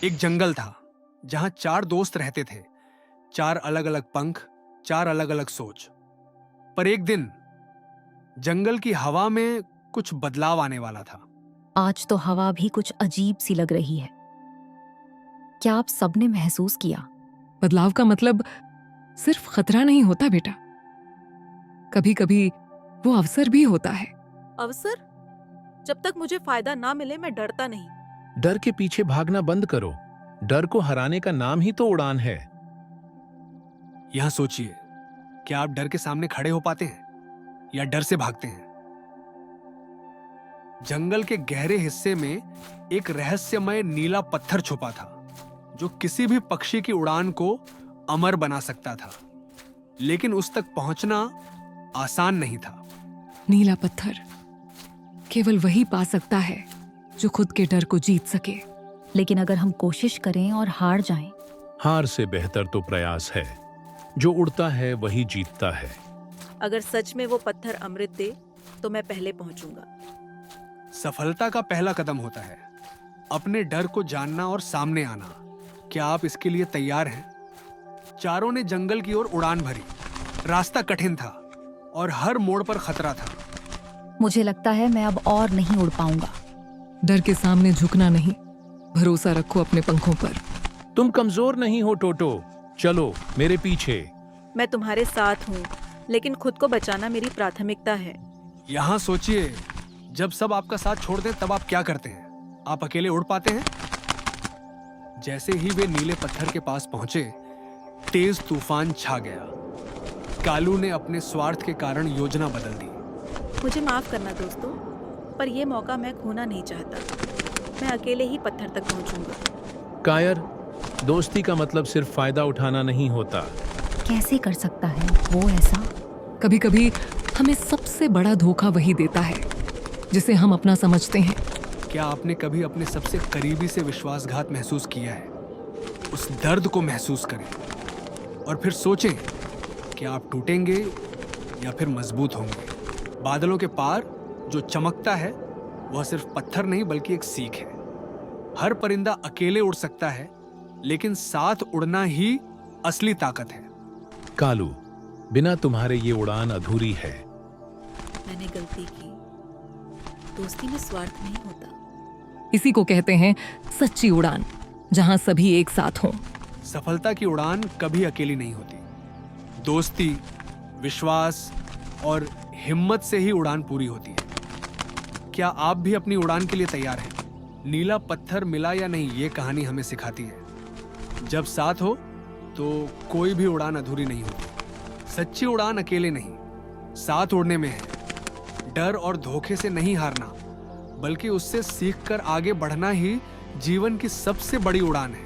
एक जंगल था जहां 4 दोस्त रहते थे। 4 अलग अलग पंख, 4 अलग अलग सोच। पर एक दिन जंगल की हवा में कुछ बदलाव आने वाला था। आज तो हवा भी कुछ अजीब सी लग रही है। क्या आप सबने महसूस किया? बदलाव का मतलब सिर्फ खतरा नहीं होता बेटा, कभी कभी वो अवसर भी होता है। अवसर? जब तक मुझे फायदा ना मिले मैं डरता नहीं। डर के पीछे भागना बंद करो। डर को हराने का नाम ही तो उड़ान है। यहां सोचिए, क्या आप डर के सामने खड़े हो पाते हैं या डर से भागते हैं? जंगल के गहरे हिस्से में एक रहस्यमय नीला पत्थर छुपा था जो किसी भी पक्षी की उड़ान को अमर बना सकता था, लेकिन उस तक पहुंचना आसान नहीं था। नीला पत्थर केवल वही पा सकता है जो खुद के डर को जीत सके। लेकिन अगर हम कोशिश करें और हार जाएं, हार से बेहतर तो प्रयास है। जो उड़ता है वही जीतता है। अगर सच में वो पत्थर अमृत दे तो मैं पहले पहुंचूंगा। सफलता का पहला कदम होता है अपने डर को जानना और सामने आना। क्या आप इसके लिए तैयार हैं? चारों ने जंगल की ओर उड़ान भरी। रास्ता कठिन था और हर मोड़ पर खतरा था। मुझे लगता है मैं अब और नहीं उड़ पाऊंगा। डर के सामने झुकना नहीं, भरोसा रखो अपने पंखों पर। तुम कमजोर नहीं हो टोटो, चलो मेरे पीछे। मैं तुम्हारे साथ हूँ, लेकिन खुद को बचाना मेरी प्राथमिकता है। यहां सोचिए, जब सब आपका साथ छोड़ दें तब आप क्या करते हैं? आप अकेले उड़ पाते हैं? जैसे ही वे नीले पत्थर के पास पहुंचे, तेज तूफान छा गया। कालू ने अपने स्वार्थ के कारण योजना बदल दी। मुझे माफ करना दोस्तों, पर यह मौका मैं खोना नहीं चाहता। मैं अकेले ही पत्थर तक पहुंचूंगा। कायर, दोस्ती का मतलब सिर्फ फायदा उठाना नहीं होता। कैसे कर सकता है वो ऐसा? कभी कभी हमें सबसे बड़ा धोखा वही देता है जिसे हम अपना समझते हैं। क्या आपने कभी अपने सबसे करीबी से विश्वासघात महसूस किया है? उस दर्द को महसूस करें और फिर सोचें कि आप टूटेंगे या फिर मजबूत होंगे। बादलों के पार जो चमकता है वह सिर्फ पत्थर नहीं बल्कि एक सीख है। हर परिंदा अकेले उड़ सकता है, लेकिन साथ उड़ना ही असली ताकत है। कालू, बिना तुम्हारे ये उड़ान अधूरी है। मैंने गलती की। दोस्ती में स्वार्थ नहीं होता। इसी को कहते हैं सच्ची उड़ान, जहां सभी एक साथ हों। सफलता की उड़ान कभी अकेली नहीं होती। दोस्ती, विश्वास और हिम्मत से ही उड़ान पूरी होती है। क्या आप भी अपनी उड़ान के लिए तैयार हैं? नीला पत्थर मिला या नहीं, ये कहानी हमें सिखाती है जब साथ हो तो कोई भी उड़ान अधूरी नहीं होती। सच्ची उड़ान अकेले नहीं, साथ उड़ने में है। डर और धोखे से नहीं हारना, बल्कि उससे सीखकर आगे बढ़ना ही जीवन की सबसे बड़ी उड़ान है।